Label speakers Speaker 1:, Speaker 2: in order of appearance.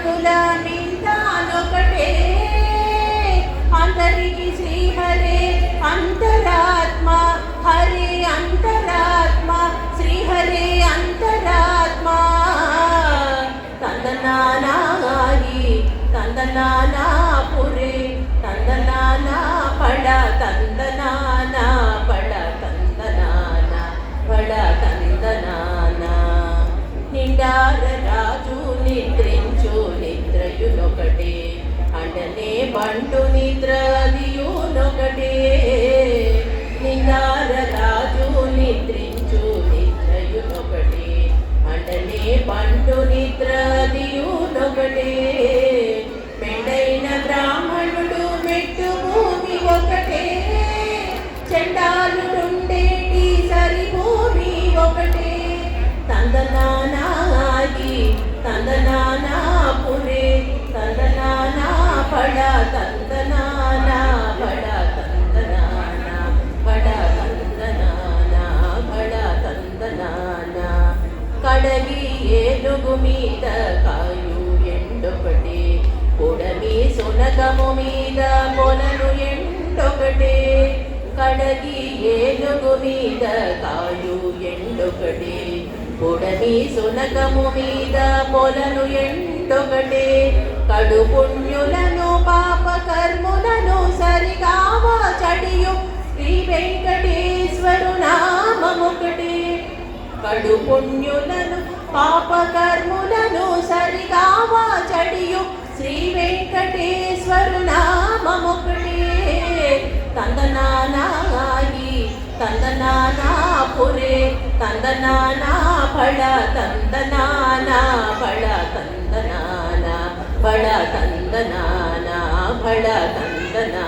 Speaker 1: కుల మింతానొకటే అందరికి శ్రీహరే అంతరాత్మ హరే అంతరాత్మ శ్రీహరే అంతరాత్మ తందనానాయి తందనానా పురే తందనానా పడ తందనానా పడ తందనానా పడ తందనానా నిండార రాజు నిద్రించు నిద్రయునొకటే అండనే బంటు నిద్ర అదియునొకటే నిండార రాజు నిద్రించు నిద్రయునొకటే అండనే బంటు నిద్ర అదియునొకటే మెండైన బ్రాహ్మణుడు మెట్టు భూమి ఒకటే చండాలుడుండేటి సరి భూమి ఒకటే తందనానాగి తందనానా పురే తందనానా పడ తందనానా పడ తందనానా పడ తందనానా పడ తందనానా కడగి ఏనుగు మీద కాయు ఎండొకటే పొడమి సునకము మీద పొలను ఎండొకటే కడగి ఏనుగు మీద కాయు ఎండొకటే పొడమి సునకము మీద పొలను ఎండొకటే కడు పుణ్యులను పాప కర్ములను సరిగావా చడియు శ్రీ వెంకటేశ్వరు నామముకటే కడు పుణ్యులను పాప కర్ములను సరిగావా చడియు శ్రీ వెంకటేశ్వరు నామముకటే తందనానాయి తందనానా పురే తందనానా పడ తందనానా పడ తందనానా పడ తందనానా పడ తందనానా